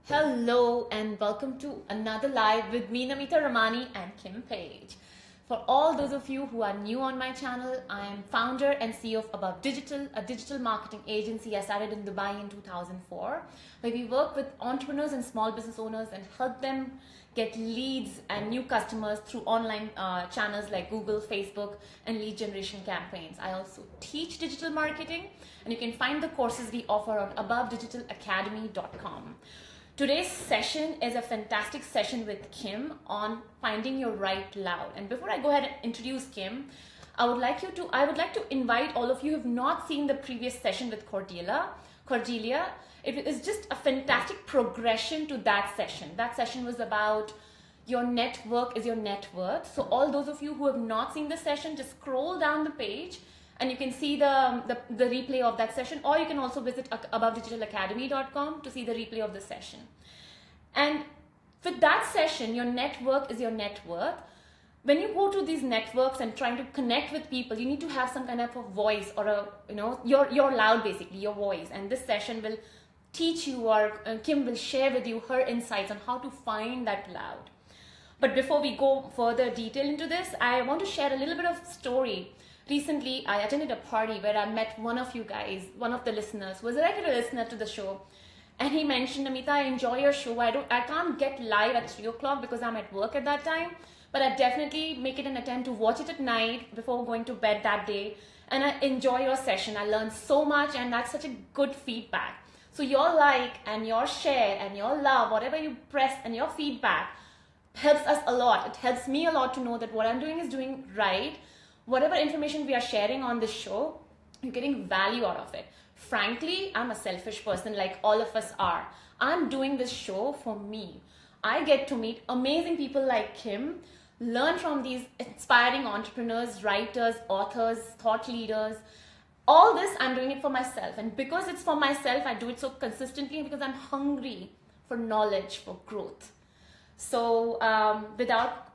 Hello and welcome to another live with me, Namita Ramani and Kim Page. For all those of you who are new on my channel, I am founder and CEO of Above Digital, a digital marketing agency I started in Dubai in 2004, where we work with entrepreneurs and small business owners and help them get leads and new customers through online channels like Google, Facebook, and lead generation campaigns. I also teach digital marketing, and you can find the courses we offer on abovedigitalacademy.com. Today's session is a fantastic session with Kim on finding your right loud. And before I go ahead and introduce Kim, I would like to invite all of you who have not seen the previous session with Cordelia. It is just a fantastic progression to that session. That session was about your network is your net worth. So all those of you who have not seen the session, just scroll down the page and you can see the replay of that session, or you can also visit abovedigitalacademy.com to see the replay of the session. And with that session, your network is your net worth. When you go to these networks and trying to connect with people, you need to have some kind of a voice or your loud, basically, your voice. And this session will teach you, or Kim will share with you her insights on how to find that loud. But before we go further detail into this, I want to share a little bit of story. Recently, I attended a party where I met one of you guys, one of the listeners, who was a regular listener to the show. And he mentioned, Namita, I enjoy your show. I can't get live at 3 o'clock because I'm at work at that time. But I definitely make it an attempt to watch it at night before going to bed that day. And I enjoy your session. I learned so much, and that's such a good feedback. So your like and your share and your love, whatever you press, and your feedback helps us a lot. It helps me a lot to know that what I'm doing is doing right. Whatever information we are sharing on this show, you're getting value out of it. Frankly, I'm a selfish person, like all of us are. I'm doing this show for me. I get to meet amazing people like Kim, learn from these inspiring entrepreneurs, writers, authors, thought leaders. All this, I'm doing it for myself. And because it's for myself, I do it so consistently because I'm hungry for knowledge, for growth. So without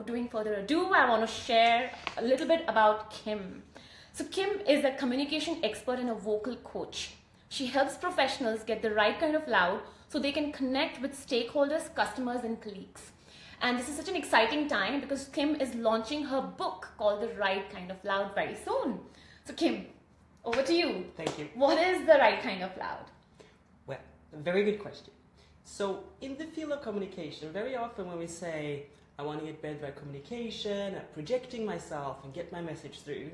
doing further ado, I want to share a little bit about Kim. So Kim is a communication expert and a vocal coach. She helps professionals get the right kind of loud so they can connect with stakeholders, customers, and colleagues. And this is such an exciting time because Kim is launching her book called The Right Kind of Loud very soon. So Kim, over to you. Thank you. What is the right kind of loud? Well, a very good question. So in the field of communication, very often when we say, I want to get better at communication, at projecting myself and get my message through,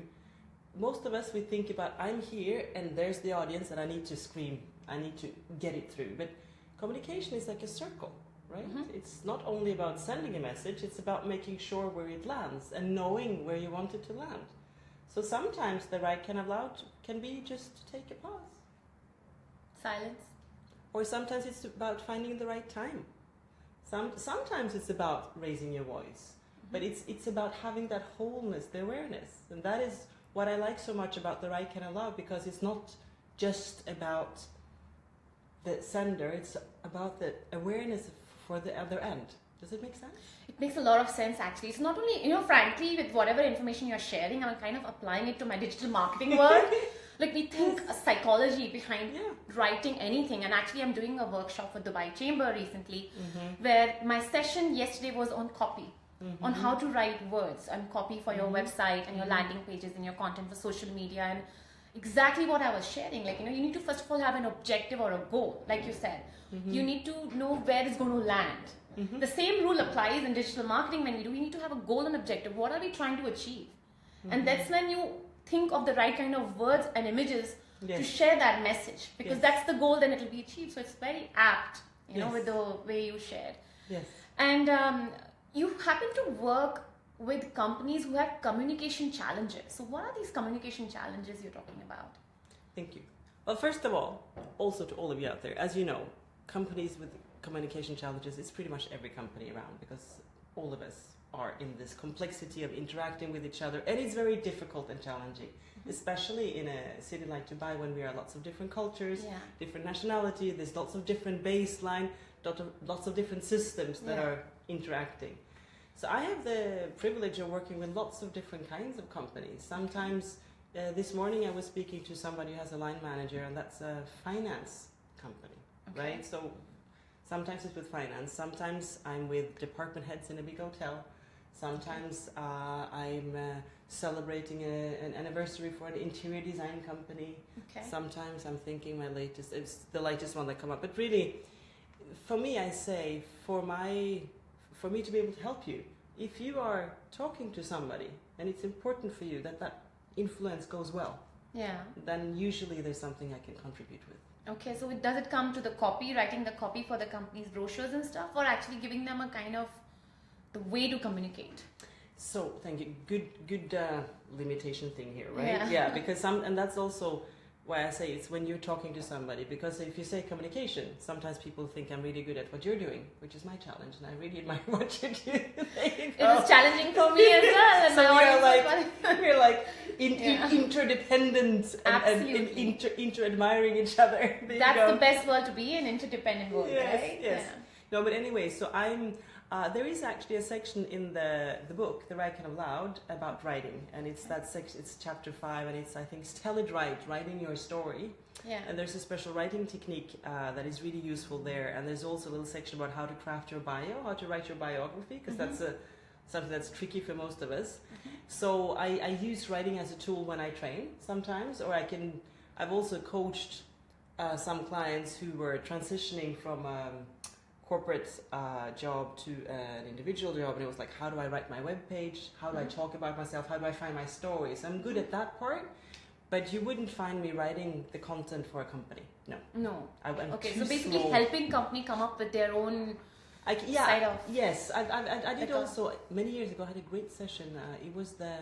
most of us, we think about, I'm here and there's the audience and I need to scream, I need to get it through. But communication is like a circle, right? Mm-hmm. It's not only about sending a message, it's about making sure where it lands and knowing where you want it to land. So sometimes the right kind of loud can be just to take a pause. Silence. Or sometimes it's about finding the right time. Sometimes it's about raising your voice, but it's about having that wholeness, the awareness. And that is what I like so much about the right kind of loud, because it's not just about the sender, it's about the awareness for the other end. Does it make sense? It makes a lot of sense, actually. It's not only, frankly, with whatever information you're sharing, I'm kind of applying it to my digital marketing world. Like we think a psychology behind writing anything. And actually, I'm doing a workshop for Dubai Chamber recently, where my session yesterday was on copy, on how to write words and copy for your website and your landing pages and your content for social media. And exactly what I was sharing, like, you need to first of all have an objective or a goal, like you said. You need to know where it's going to land. The same rule applies in digital marketing when we need to have a goal and objective. What are we trying to achieve? And that's when you think of the right kind of words and images to share that message, because that's the goal, then it will be achieved. So it's very apt, with the way you shared. Yes. And you happen to work with companies who have communication challenges. So what are these communication challenges you're talking about? Thank you. Well, first of all, also to all of you out there, as you know, companies with communication challenges, it's pretty much every company around, because all of us are in this complexity of interacting with each other, and it's very difficult and challenging, especially in a city like Dubai, when we are lots of different cultures, different nationality, there's lots of different baseline, lots of different systems that are interacting. So I have the privilege of working with lots of different kinds of companies. Sometimes this morning I was speaking to somebody who has a line manager, and that's a finance company, right? So Sometimes it's with finance. Sometimes I'm with department heads in a big hotel. Sometimes I'm celebrating an anniversary for an interior design company. Okay. Sometimes I'm thinking it's the latest one that come up. But really, for me, I say, for me to be able to help you, if you are talking to somebody and it's important for you that influence goes well, then usually there's something I can contribute with. Okay, so does it come to the copy, writing the copy for the company's brochures and stuff, or actually giving them a kind of the way to communicate? So thank you. Good limitation thing here, right? Yeah. Because and that's also why I say it's when you're talking to somebody. Because if you say communication, sometimes people think I'm really good at what you're doing, which is my challenge, and I really admire what you do. It is challenging for me as well. And so we're like interdependent and inter-admiring each other. That's the best world to be in, interdependent world, right? Yes. Yeah. No, but anyway, so I'm. There is actually a section in the book, The Write Kind of Loud, about writing, and it's that section. It's chapter 5, and it's, I think, tell it right, writing your story. Yeah. And there's a special writing technique that is really useful there. And there's also a little section about how to craft your bio, how to write your biography, because that's something that's tricky for most of us. So I use writing as a tool when I train sometimes, or I've also coached some clients who were transitioning from corporate job to an individual job, and it was like, how do I write my web page? How do I talk about myself? How do I find my stories? I'm good at that part, but you wouldn't find me writing the content for a company. No. I'm okay, too so basically slow. helping company come up with their own side of... Yes, I did also, many years ago, I had a great session. It was the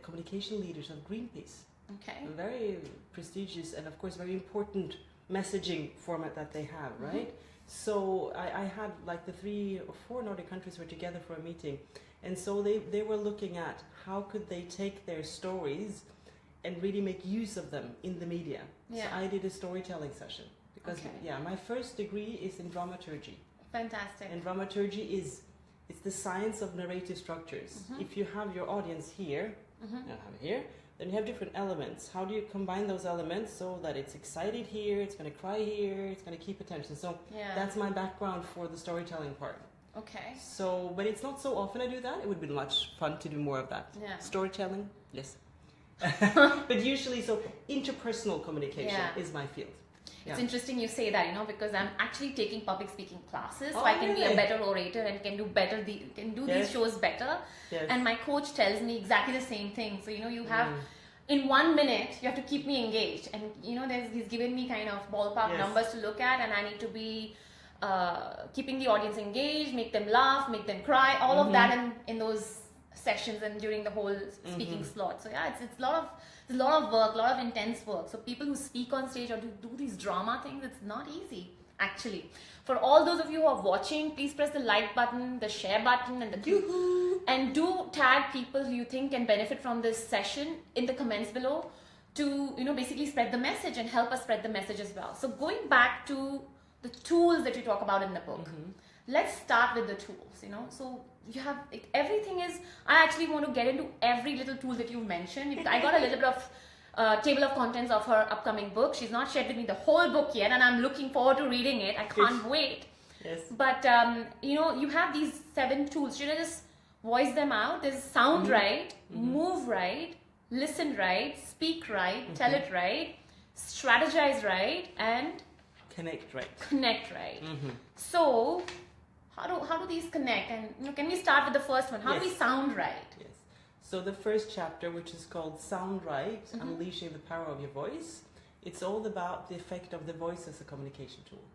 communication leaders of Greenpeace. Okay. Very prestigious and, of course, very important messaging format that they have, right? So I had like the 3 or 4 Nordic countries were together for a meeting, and so they were looking at how could they take their stories and really make use of them in the media. So I did a storytelling session because my first degree is in dramaturgy. Fantastic. And dramaturgy it's the science of narrative structures. If you have your audience here, you have it here, then you have different elements. How do you combine those elements so that it's excited here, it's going to cry here, it's going to keep attention? So that's my background for the storytelling part. Okay. So, but it's not so often I do that. It would be much fun to do more of that. Yeah. Storytelling, yes. But usually, so interpersonal communication is my field. It's interesting you say that, because I'm actually taking public speaking classes, so I can be a better orator and can do these shows better. Yes. And my coach tells me exactly the same thing. So you have in 1 minute you have to keep me engaged, and he's given me kind of ballpark numbers to look at, and I need to be keeping the audience engaged, make them laugh, make them cry, all of that in those sessions and during the whole speaking slot. So it's a lot of work, a lot of intense work. So people who speak on stage or do these drama things, it's not easy actually. For all those of you who are watching, please press the like button, the share button, and and do tag people who you think can benefit from this session in the comments below to basically spread the message and help us spread the message as well. So going back to the tools that you talk about in the book, let's start with the tools. So you have everything is. I actually want to get into every little tool that you mentioned. I got a little bit of table of contents of her upcoming book. She's not shared with me the whole book yet, and I'm looking forward to reading it. I can't wait. Yes. But you have these 7 tools. Should I just voice them out? There's sound right, move right, listen right, speak right, tell it right, strategize right, and connect right. Connect right. So how do these connect? And can we start with the first one? How do we sound right? Yes. So the first chapter, which is called Sound Right, Unleashing the Power of Your Voice, it's all about the effect of the voice as a communication tool.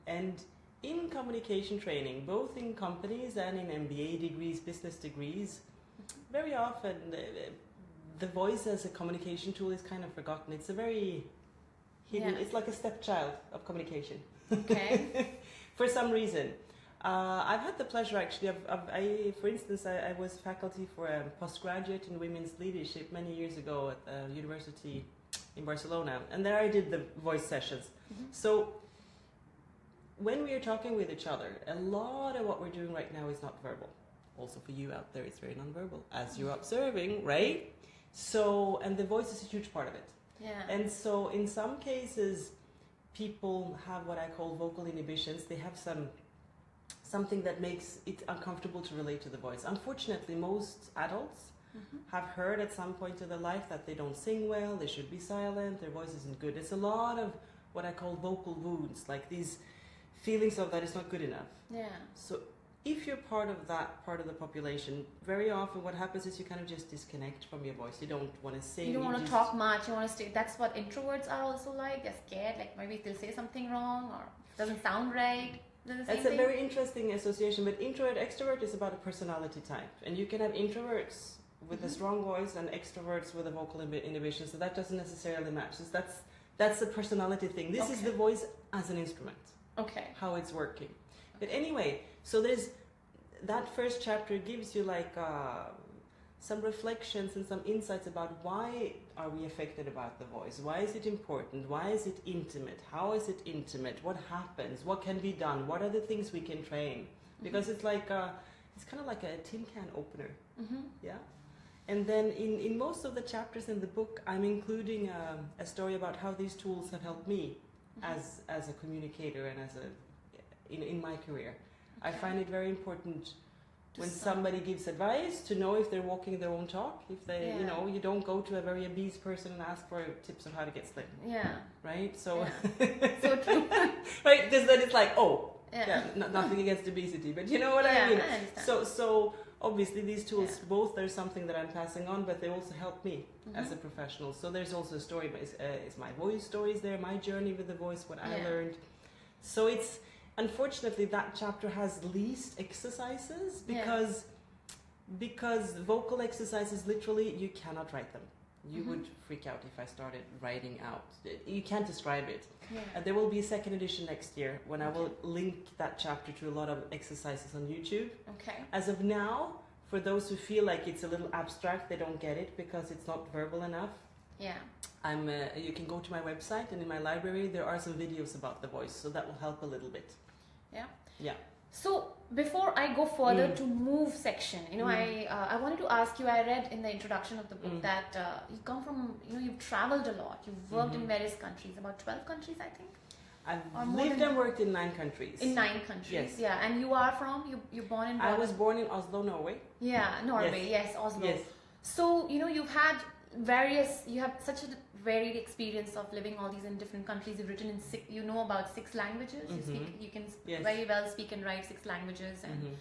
And in communication training, both in companies and in MBA degrees, business degrees, very often the voice as a communication tool is kind of forgotten. It's a very hidden, it's like a stepchild of communication. Okay. For some reason. I've had the pleasure actually for instance, I was faculty for a postgraduate in women's leadership many years ago at a university in Barcelona, and there I did the voice sessions. So when we are talking with each other, a lot of what we're doing right now is not verbal. Also for you out there, it's very nonverbal, as you're observing, right? So, and the voice is a huge part of it. Yeah. And so in some cases, people have what I call vocal inhibitions. They have something that makes it uncomfortable to relate to the voice. Unfortunately, most adults have heard at some point in their life that they don't sing well, they should be silent, their voice isn't good. It's a lot of what I call vocal wounds, like these feelings of that it's not good enough. Yeah. So if you're part of that part of the population, very often what happens is you kind of just disconnect from your voice. You don't want to sing. You don't want to talk much. You want to stay. That's what introverts are also like. They're scared. Like maybe they'll say something wrong or it doesn't sound right. That's a very interesting association. But introvert, extrovert is about a personality type. And you can have introverts with a strong voice and extroverts with a vocal inhibition. So that doesn't necessarily match. So that's a personality thing. This is the voice as an instrument. Okay. How it's working. But anyway, so there's that first chapter gives you like some reflections and some insights about why are we affected about the voice? Why is it important? Why is it intimate? How is it intimate? What happens? What can be done? What are the things we can train? Because it's like it's kind of like a tin can opener. Yeah. And then in most of the chapters in the book, I'm including a story about how these tools have helped me as a communicator and as in my career. I find it very important when somebody gives advice to know if they're walking their own talk. If they, you don't go to a very obese person and ask for tips on how to get slim. Yeah. Right? So, so true. Right? Because then it's like, nothing against obesity, but you know what I mean? I understand. So obviously these tools, both there's something that I'm passing on, but they also help me as a professional. So there's also a story, but it's my voice stories there, my journey with the voice, what I learned. So it's, unfortunately, that chapter has least exercises because vocal exercises, literally, you cannot write them. You would freak out if I started writing out. You can't describe it. Yeah. There will be a second edition next year when I will link that chapter to a lot of exercises on YouTube. Okay. As of now, for those who feel like it's a little abstract, they don't get it because it's not verbal enough. Yeah. You can go to my website, and in my library there are some videos about the voice, so that will help a little bit. Yeah. Yeah. So before I go further to move section, I wanted to ask you, I read in the introduction of the book that you come from, you've traveled a lot. You've worked in various countries, about 12 countries, I think. I've lived and worked in 9 countries. In 9 countries, yes. Yeah. And you are from, you're born in... I was born in Oslo, Norway. Yeah, Norway, yes, Oslo. Yes. So, you have such a varied experience of living all these in different countries. You've written in about 6 languages. You can very well speak and write 6 languages. And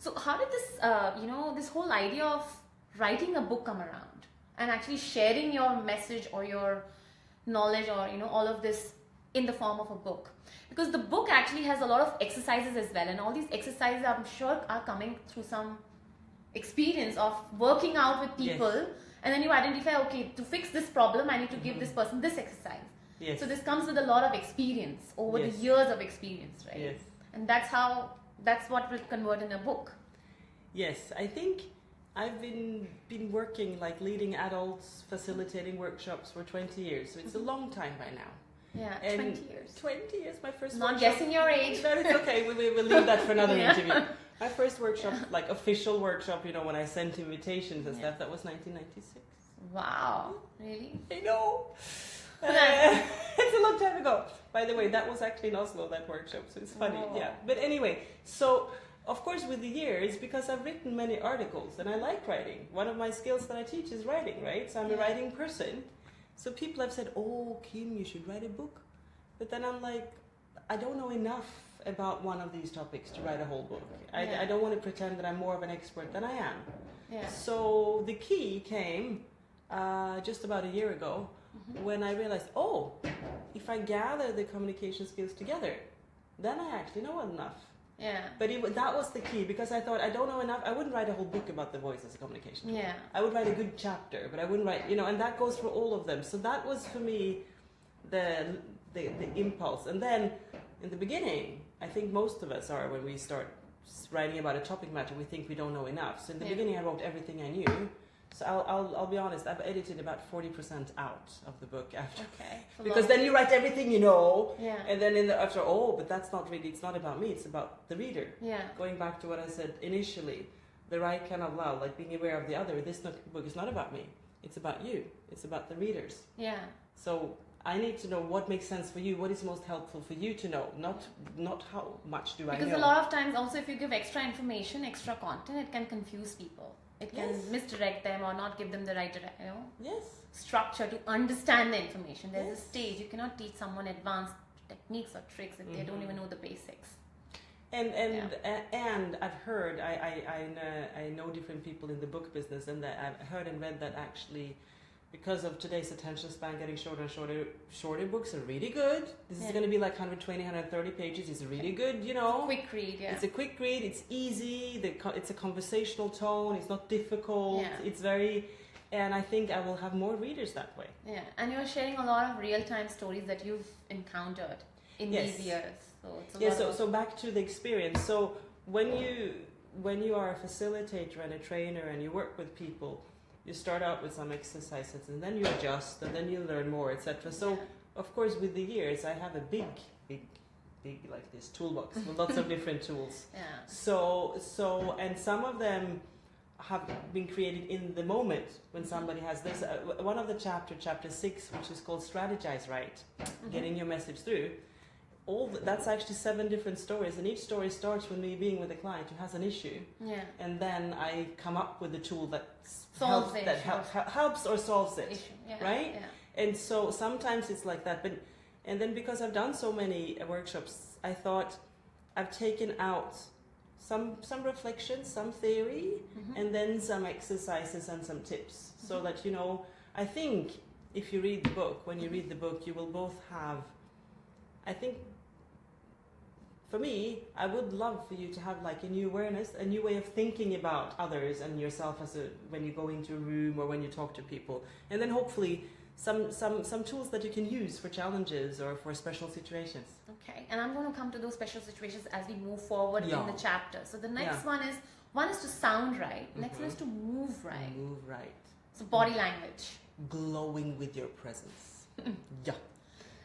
so how did this, this whole idea of writing a book come around and actually sharing your message or your knowledge or, all of this in the form of a book? Because the book actually has a lot of exercises as well. And all these exercises, I'm sure, are coming through some experience of working out with people. Yes. And then you identify, okay, to fix this problem, I need to give this person this exercise. Yes. So this comes with a lot of experience over the years of experience, right? Yes. And that's what will convert in a book. Yes, I think I've been working, like leading adults, facilitating workshops for 20 years. So it's a long time by now. Yeah, and 20 years. 20 years, my first Not workshop. guessing your age. No, it's okay. We'll leave that for another interview. My first workshop, like official workshop, when I sent invitations and stuff, that was 1996. Wow. Really? I know. It's a long time ago. By the way, that was actually in Oslo, that workshop, so it's funny. Oh. Yeah. But anyway, so of course with the years, because I've written many articles and I like writing. One of my skills that I teach is writing, right? So I'm a writing person. So people have said, oh, Kim, you should write a book. But then I'm like, I don't know enough about one of these topics to write a whole book. I don't want to pretend that I'm more of an expert than I am. Yeah. So the key came just about a year ago when I realized, if I gather the communication skills together, then I actually know enough. Yeah. But that was the key, because I thought I don't know enough. I wouldn't write a whole book about the voice as a communication tool. Yeah. I would write a good chapter, but I wouldn't write, and that goes for all of them. So that was for me the impulse. And then in the beginning, I think most of us are, when we start writing about a topic matter, we think we don't know enough. So in the beginning, I wrote everything I knew. So I'll be honest, I've edited about 40% out of the book after. Okay. Because then you write everything you know. Yeah. And then after, but that's not really, it's not about me, it's about the reader. Yeah. Going back to what I said initially, the right kind of love, like being aware of the other. This book is not about me. It's about you. It's about the readers. Yeah. So I need to know what makes sense for you, what is most helpful for you to know, not how much do I know. Because a lot of times also if you give extra information, extra content, it can confuse people. It can misdirect them or not give them the right structure to understand the information. There's a stage. You cannot teach someone advanced techniques or tricks if they don't even know the basics. And I've heard, I know different people in the book business, and that I've heard and read that actually, because of today's attention span getting shorter and shorter books are really good. This is going to be like 120, 130 pages. It's really good, you know. It's a quick read, It's a quick read. It's easy. It's a conversational tone. It's not difficult. It's very... And I think I will have more readers that way. Yeah, and you're sharing a lot of real-time stories that you've encountered in these years. So it's so back to the experience. So when you are a facilitator and a trainer and you work with people, you start out with some exercises and then you adjust and then you learn more, etc. So of course with the years I have a big like this toolbox with lots of different tools. Yeah. So and some of them have been created in the moment when somebody has this. One of the chapter 6, which is called Strategize Right, getting your message through. That's actually 7 different stories, and each story starts with me being with a client who has an issue, and then I come up with a tool that helps or solves it, right? Yeah. And so sometimes it's like that, and then because I've done so many workshops, I thought I've taken out some reflections, some theory, and then some exercises and some tips, so that I think if you read the book, when you read the book, you will both have. I think, for me, I would love for you to have like a new awareness, a new way of thinking about others and yourself when you go into a room or when you talk to people, and then hopefully some tools that you can use for challenges or for special situations. Okay, and I'm going to come to those special situations as we move forward in the chapter. So the next one is to sound right. Next one is to move right. Move right. So body language. Glowing with your presence.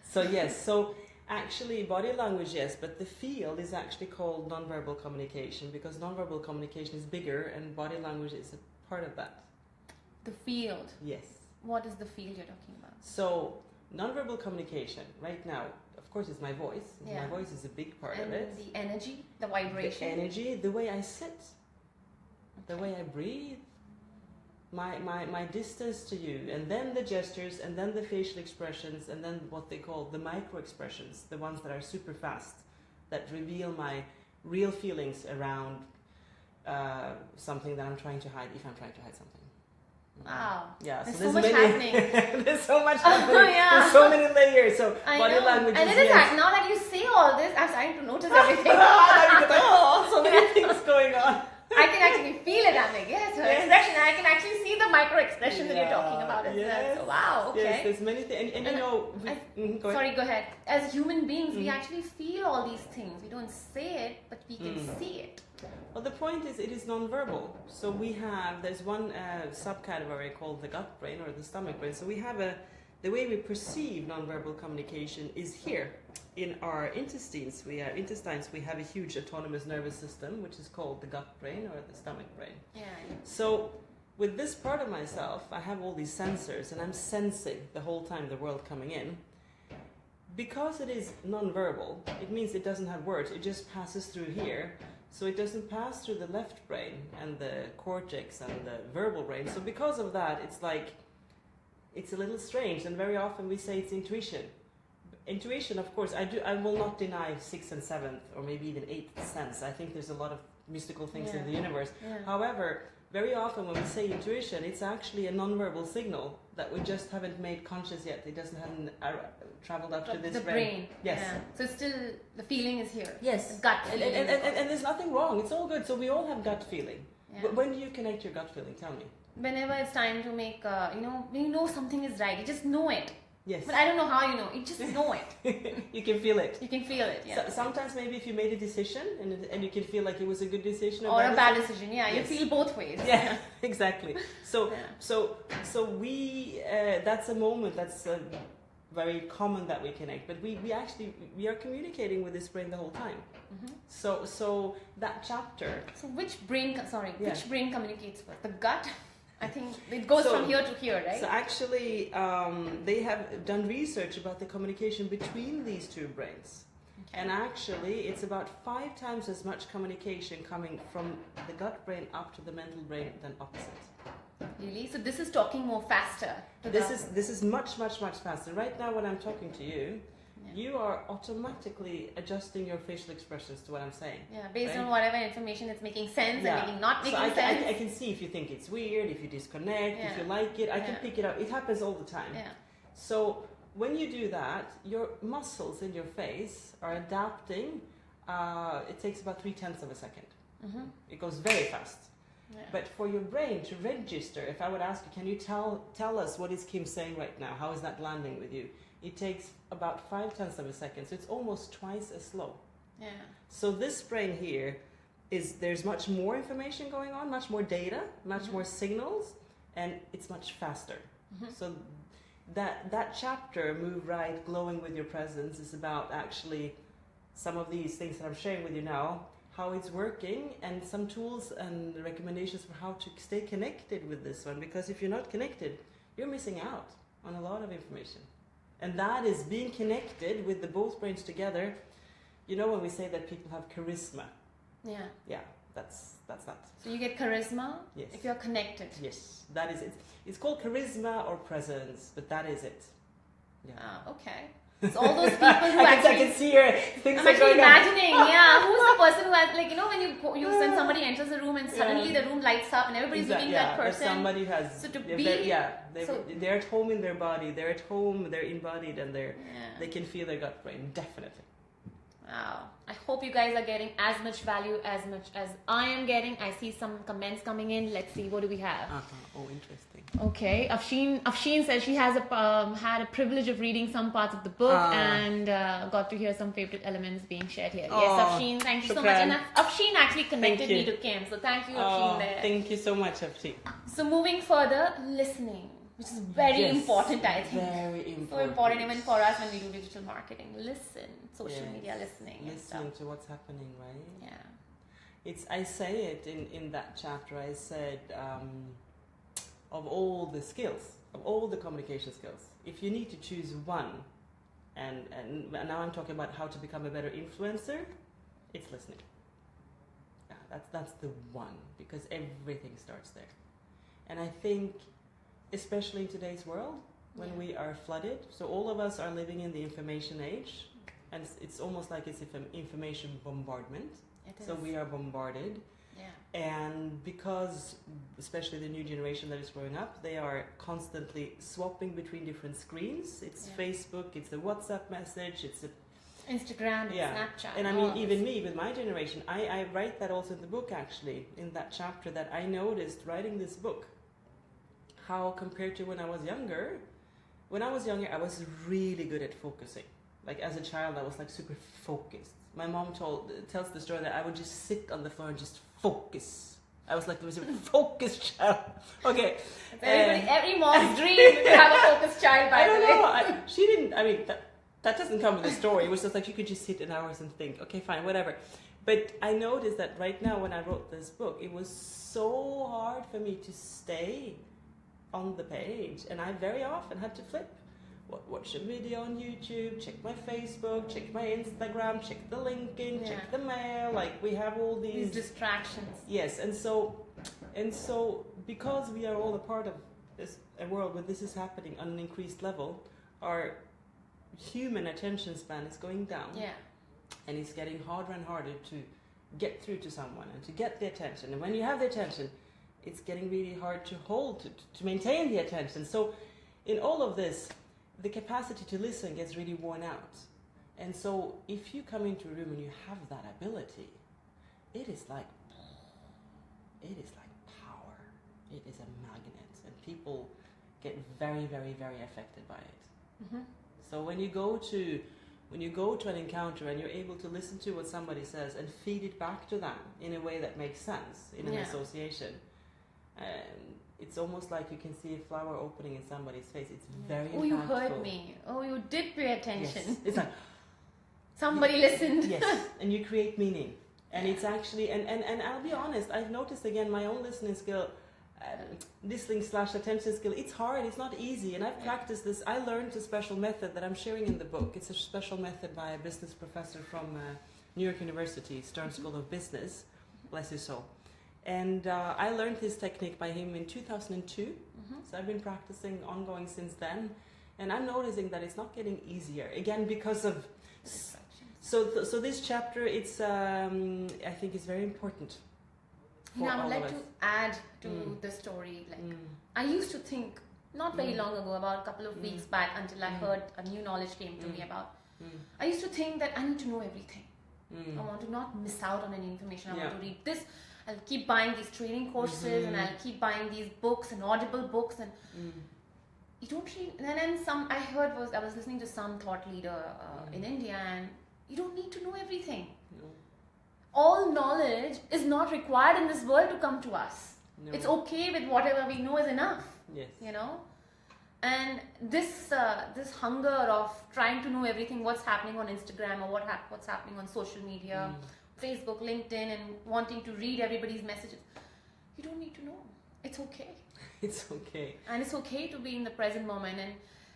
So yes, so. Actually, body language, yes, but the field is actually called nonverbal communication, because nonverbal communication is bigger and body language is a part of that. The field? Yes. What is the field you're talking about? So, nonverbal communication, right now, of course, is my voice. My voice is a big part of it. And the energy, the vibration? The energy, the way I sit, the way I breathe. My distance to you, and then the gestures, and then the facial expressions, and then what they call the micro expressions, the ones that are super fast, that reveal my real feelings around something that I'm trying to hide, if I'm trying to hide something. Wow. Yeah, there's so much happening. There's so much happening. There's so many layers. So body language and is now that you say all this, I'm starting to notice everything. So many things going on. I can actually feel it. I'm like, expression. I can actually see the micro expression that you're talking about as well. So, wow, okay. Yes, there's many things. And go ahead. As human beings, we actually feel all these things. We don't say it, but we can see it. Well, the point is, it is nonverbal. So there's one subcategory called the gut brain or the stomach brain. So we have the way we perceive nonverbal communication is here. In our intestines, we have a huge autonomous nervous system, which is called the gut brain or the stomach brain. Yeah. So with this part of myself, I have all these sensors, and I'm sensing the whole time the world coming in. Because it is non-verbal, it means it doesn't have words. It just passes through here. So it doesn't pass through the left brain and the cortex and the verbal brain. So because of that, it's a little strange. And very often we say it's intuition. Intuition, of course, I will not deny 6th and 7th or maybe even 8th sense. I think there's a lot of mystical things in the universe. Yeah. However, very often when we say intuition, it's actually a non-verbal signal that we just haven't made conscious yet. It haven't traveled up to this brain. Yes. Yeah. So it's still, the feeling is here. Yes. The gut feeling. And there's nothing wrong. It's all good. So we all have gut feeling. Yeah. When do you connect your gut feeling? Tell me. Whenever it's time to make, when you know something is right, you just know it. Yes. But I don't know how you know. You just know it. You can feel it. You can feel it, yeah. So, sometimes maybe if you made a decision and you can feel like it was a good decision or a bad decision. Yeah, yes. You feel both ways. Yeah, exactly. So we that's a moment that's very common that we connect. But we are communicating with this brain the whole time. So that chapter. So which brain communicates first? The gut I think it goes from here to here, right? So actually, they have done research about the communication between these two brains. Okay. And actually, it's about 5 times as much communication coming from the gut brain up to the mental brain than opposite. Really? So this is talking more faster. This is much faster. Right now, when I'm talking to you, you are automatically adjusting your facial expressions to what I'm saying. Yeah, based on whatever information it's making sense and not making sense. I can see if you think it's weird, if you disconnect, if you like it. I can pick it up. It happens all the time. Yeah. So when you do that, your muscles in your face are adapting. It takes about 0.3 of a second. Mm-hmm. It goes very fast. Yeah. But for your brain to register, if I would ask you, can you tell us what is Kim saying right now? How is that landing with you? It takes about 0.5 of a second, so it's almost twice as slow. Yeah. So this brain here there's much more information going on, much more data, much more signals, and it's much faster. Mm-hmm. So that chapter, Move Right, Glowing with Your Presence, is about actually some of these things that I'm sharing with you now, how it's working, and some tools and recommendations for how to stay connected with this one, because if you're not connected, you're missing out on a lot of information. And that is being connected with the both brains together. You know when we say that people have charisma? Yeah. Yeah, that's that. So you get charisma if you're connected? Yes, that is it. It's called charisma or presence, but that is it. Yeah. Ah, okay. It's all those people who I can see your things I'm actually imagining, who's the person who has, like, when you somebody enters a room and suddenly the room lights up and everybody's looking at that person. Somebody has. So to they're at home in their body. They're at home. They're embodied, and they can feel their gut brain. Definitely. Wow. I hope you guys are getting as much value as I am getting. I see some comments coming in. Let's see, what do we have? Oh, interesting. Okay. Afshin says she has had a privilege of reading some parts of the book and got to hear some favorite elements being shared here. Yes, Afshin, thank you so much. And Afshin actually connected me to Kim. So thank you, Afshin, there. Thank you so much, Afshin. So moving further, listening, which is very important, I think. Very important. So important even for us when we do digital marketing. Listen, social media listening. Listening to what's happening, right? Yeah. I say it in that chapter. I said, of all the skills, of all the communication skills, if you need to choose one, and now I'm talking about how to become a better influencer, it's listening. Yeah, that's the one, because everything starts there. And I think, especially in today's world, when we are flooded, so all of us are living in the information age, and it's almost like it's information bombardment. So we are bombarded. Yeah. And because, especially the new generation that is growing up, they are constantly swapping between different screens. It's Facebook, it's a WhatsApp message, it's a Instagram, Snapchat. And I mean, even me, with my generation, I write that also in the book, actually, in that chapter, that I noticed writing this book, how compared to when I was younger, I was really good at focusing. Like as a child, I was like super focused. My mom tells the story that I would just sit on the floor and just focus. I was like, there was a focused child. Okay. Every mom's dream to have a focused child, by the way. I don't know. She didn't, I mean, that doesn't come with the story. It was just like, you could just sit in hours and think, okay, fine, whatever. But I noticed that right now when I wrote this book, it was so hard for me to stay on the page. And I very often had to flip. Watch a video on YouTube, check my Facebook, check my Instagram, check the LinkedIn, check the mail. Like, we have all these distractions. Yes, and so because we are all a part of a world where this is happening on an increased level, our human attention span is going down. Yeah. And it's getting harder and harder to get through to someone and to get the attention. And when you have the attention, it's getting really hard to hold, to maintain the attention. So in all of this, the capacity to listen gets really worn out. And so if you come into a room and you have that ability, it is like power. It is a magnet, and people get very, very, very affected by it. Mm-hmm. So when you go to an encounter and you're able to listen to what somebody says and feed it back to them in a way that makes sense in an association, it's almost like you can see a flower opening in somebody's face. It's very impactful. You heard me. Oh, you did pay attention. Yes. It's like somebody listened. Yes, and you create meaning. And it's actually, and I'll be honest, I've noticed again my own listening skill listening/attention skill, it's hard, it's not easy, and I've practiced this. I learned a special method that I'm sharing in the book. It's a special method by a business professor from New York University, Stern School of Business, bless his soul. And I learned this technique by him in 2002, so I've been practicing ongoing since then, and I'm noticing that it's not getting easier, again, because of... So this chapter, it's I think is very important. I would like to add to the story. Like, I used to think not very long ago, about a couple of weeks back, until I heard a new knowledge came to me about. I used to think that I need to know everything. I want to not miss out on any information. I want to read this. I'll keep buying these training courses, and I'll keep buying these books and audible books, and you don't read. And then I was listening to some thought leader in India, and you don't need to know everything. No. All knowledge is not required in this world to come to us. No. It's okay with whatever we know is enough. Yes. You know, and this hunger of trying to know everything, what's happening on Instagram or what's happening on social media, Facebook, LinkedIn, and wanting to read everybody's messages. You don't need to know. It's okay. It's okay. And it's okay to be in the present moment. And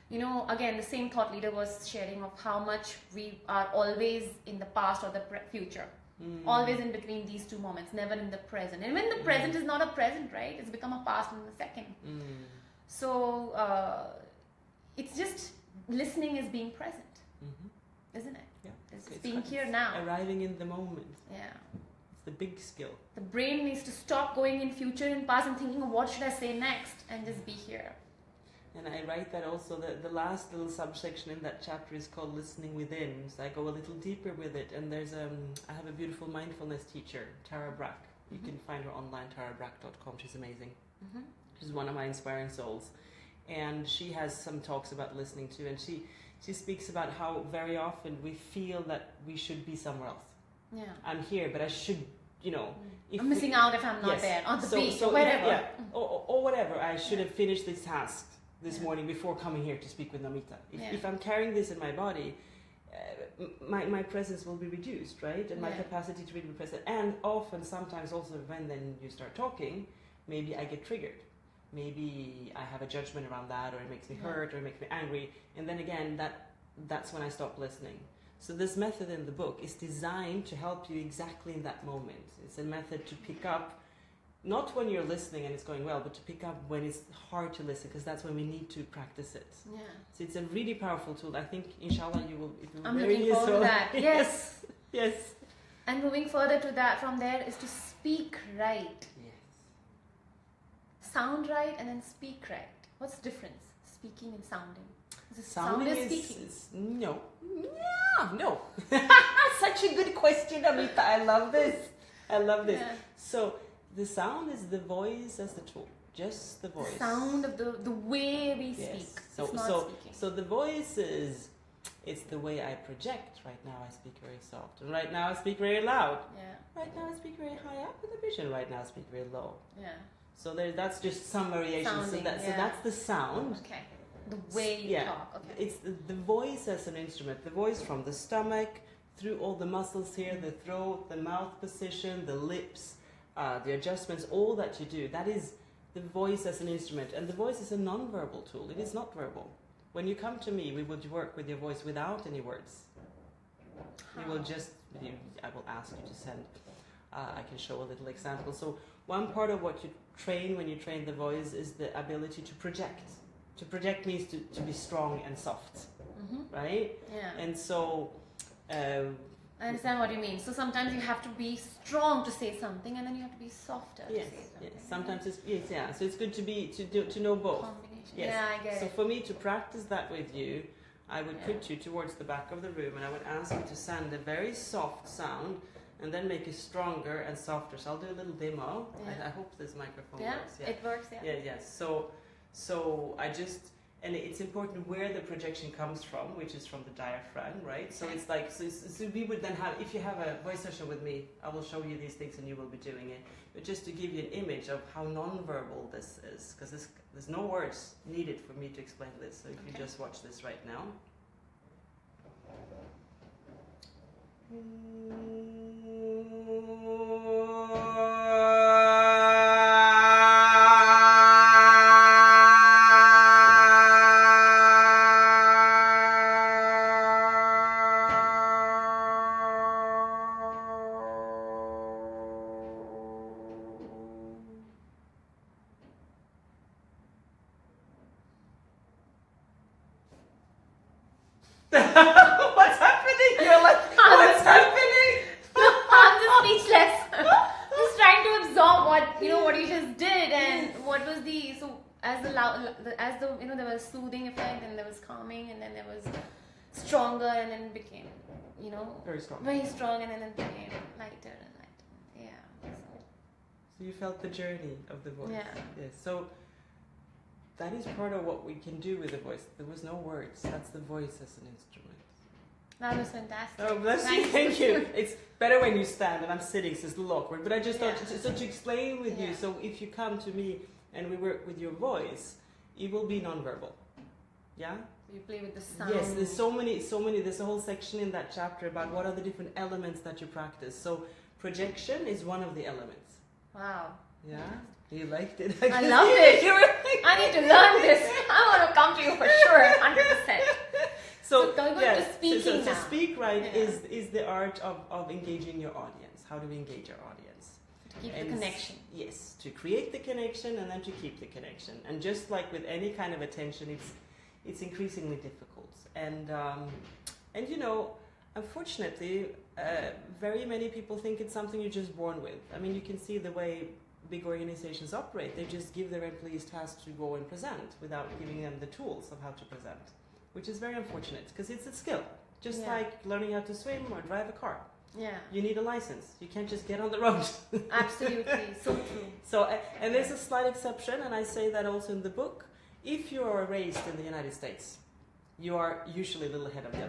you know, again, the same thought leader was sharing of how much we are always in the past or the future. Always in between these two moments, never in the present. And when the present is not a present, right? It's become a past in a second. So it's just listening is being present, isn't it? Yeah. It's being here now. Arriving in the moment. Yeah. It's the big skill. The brain needs to stop going in future and past and thinking of what should I say next, and just be here. And I write that also, the last little subsection in that chapter is called Listening Within. So I go a little deeper with it. And there's I have a beautiful mindfulness teacher, Tara Brach. You can find her online, tarabrach.com. She's amazing. She's one of my inspiring souls. And she has some talks about listening too. And she speaks about how very often we feel that we should be somewhere else. Yeah. I'm here, but I should, you know... I'm missing out if I'm not there, on the beach, or wherever. Or whatever. I should have finished this task this morning before coming here to speak with Namita. If I'm carrying this in my body, my presence will be reduced, right? And my capacity to really be present. And often, sometimes also when then you start talking, maybe I get triggered. Maybe I have a judgment around that, or it makes me hurt, or it makes me angry. And then again, that's when I stop listening. So this method in the book is designed to help you exactly in that moment. It's a method to pick up, not when you're listening and it's going well, but to pick up when it's hard to listen, because that's when we need to practice it. Yeah. So it's a really powerful tool. I think, inshallah, it will I'm looking forward to that. Yes. Yes. And moving further to that, from there, is to speak right. Yes. Sound right and then speak right. What's the difference? Speaking and sounding. Is it Sounding sound speaking? No. Yeah, no. Such a good question, Namita. I love this. Yeah. So the sound is the voice as the tool. Just the voice. The sound of the way we speak. It's not speaking. So the voice it's the way I project. Right now I speak very soft. And right now I speak very loud. Yeah. Right now I speak very high up in the vision. Right now I speak very low. Yeah. So that's just some variations. Sounding, so that's the sound. Okay. The way you talk. Okay. It's the voice as an instrument. The voice from the stomach, through all the muscles here, the throat, the mouth position, the lips, the adjustments, all that you do. That is the voice as an instrument. And the voice is a non-verbal tool. It is not verbal. When you come to me, we will work with your voice without any words. We will just, I will ask you to send, I can show a little example. So one part of what you train when you train the voice is the ability to project. To project means to be strong and soft, right? Yeah. And so... I understand what you mean. So sometimes you have to be strong to say something, and then you have to be softer to say something. Yes. Sometimes So it's good to know both. Combination. Yes. Yeah, I get it. So for me to practice that with you, I would put you towards the back of the room, and I would ask you to send a very soft sound, and then make it stronger and softer. So I'll do a little demo. Yeah. I hope this microphone works. Yeah, it works. Yeah. Yes. So I just. And it's important where the projection comes from, which is from the diaphragm, right? So it's like, so we would then have, if you have a voice session with me, I will show you these things and you will be doing it. But just to give you an image of how non-verbal this is, because there's no words needed for me to explain this. So if you just watch this right now. What's happening? You're like, what's happening? I'm just speechless. Just trying to absorb what you just did, and what was the as the there was soothing effect, and there was calming, and then there was stronger, and then it became very strong, and then it became lighter and lighter. Yeah. So you felt the journey of the voice. Yeah. Yes. So that is part of what we can do with the voice. There was no words. That's the voice as an instrument. That was fantastic. Oh, bless you. Thank you. It's better when you stand, and I'm sitting, so it's a little awkward. But I just thought to explain with you. So if you come to me and we work with your voice, it will be nonverbal. Yeah. You play with the sound. Yes. There's so many. There's a whole section in that chapter about what are the different elements that you practice. So projection is one of the elements. Wow. Yeah. You liked it. I loved it. I need to learn this. I want to come to you for sure, 100%. So going to speaking so now. Speak right is the art of engaging your audience. How do we engage our audience? To keep the connection. Yes, to create the connection and then to keep the connection. And just like with any kind of attention, it's increasingly difficult. And unfortunately, very many people think it's something you're just born with. I mean, you can see the way big organizations operate. They just give their employees tasks to go and present without giving them the tools of how to present, which is very unfortunate because it's a skill, just like learning how to swim or drive a car. Yeah. You need a license. You can't just get on the road. Absolutely. So true. So, and there's a slight exception, and I say that also in the book. If you are raised in the United States, you are usually a little ahead of the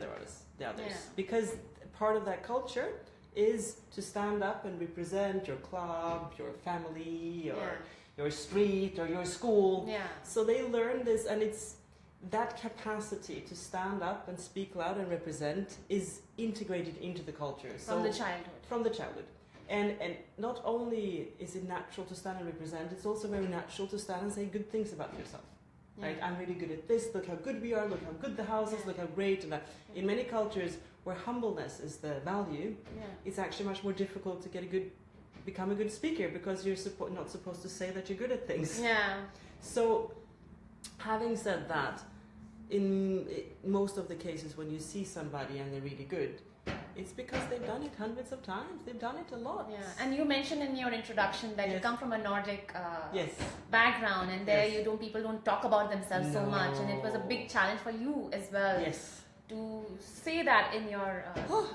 others, because part of that culture is to stand up and represent your club, your family, or your street, or your school. Yeah. So they learn this, and it's that capacity to stand up and speak loud and represent is integrated into the culture. From the childhood. From the childhood. And not only is it natural to stand and represent, it's also very natural to stand and say good things about yourself. Yeah. Like, I'm really good at this, look how good we are, look how good the house is, look how great. And that. In many cultures where humbleness is the value, it's actually much more difficult to become a good speaker, because you're not supposed to say that you're good at things. Yeah. So, having said that, in most of the cases when you see somebody and they're really good, it's because they've done it hundreds of times. They've done it a lot. Yeah, and you mentioned in your introduction that you come from a Nordic background, and there people don't talk about themselves so much, and it was a big challenge for you as well. Yes. To say that in your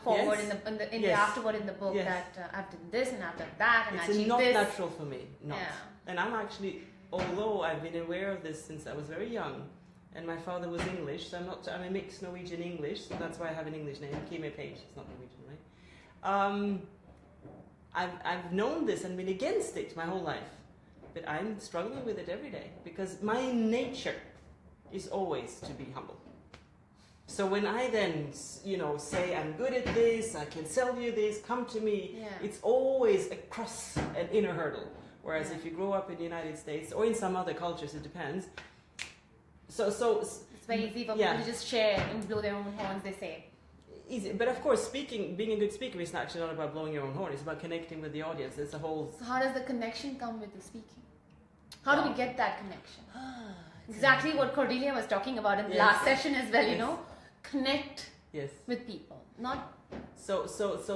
forward in the afterward in the book that I've done this and I've done that and I achieved this. It's not natural for me. Not. Yeah. And I'm actually, although I've been aware of this since I was very young. And my father was English, so I'm a mixed Norwegian English, so that's why I have an English name, Kim Page. It's not Norwegian, right? I've known this and been against it my whole life, but I'm struggling with it every day, because my nature is always to be humble. So when I then, say I'm good at this, I can sell you this, come to me, it's always across an inner hurdle. Whereas if you grow up in the United States, or in some other cultures, it depends. So it's very easy for people to just share and blow their own horns, they say. Easy, but of course, being a good speaker is actually not about blowing your own horn. It's about connecting with the audience. It's a whole. So how does the connection come with the speaking? How do we get that connection? Exactly what Cordelia was talking about in the last session as well. Connect with people. Not. So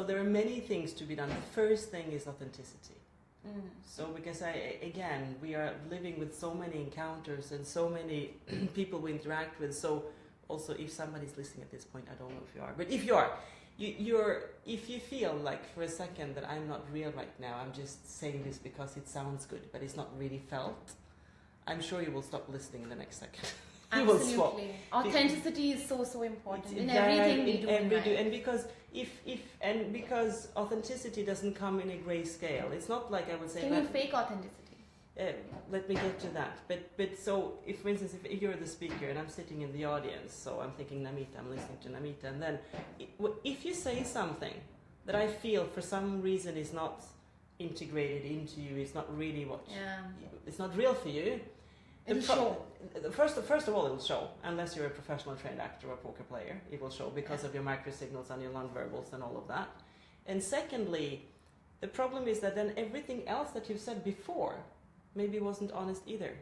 there are many things to be done. The first thing is authenticity. So because we are living with so many encounters and so many people we interact with, so also if somebody's listening at this point, I don't know if you are, but if you are, if you feel like for a second that I'm not real right now, I'm just saying this because it sounds good, but it's not really felt, I'm sure you will stop listening in the next second. Absolutely. Authenticity is so important in everything we do. And because authenticity doesn't come in a grey scale. It's not like I would say. Can you fake authenticity? Let me get to that. But so if, for instance, if you're the speaker and I'm sitting in the audience, so I'm thinking Namita, I'm listening to Namita, and then if you say something that I feel for some reason is not integrated into you, it's not really it's not real for you. It'll show. First of all, it will show, unless you're a professional trained actor or poker player. It will show because of your microsignals and your nonverbals and all of that. And secondly, the problem is that then everything else that you've said before maybe wasn't honest either.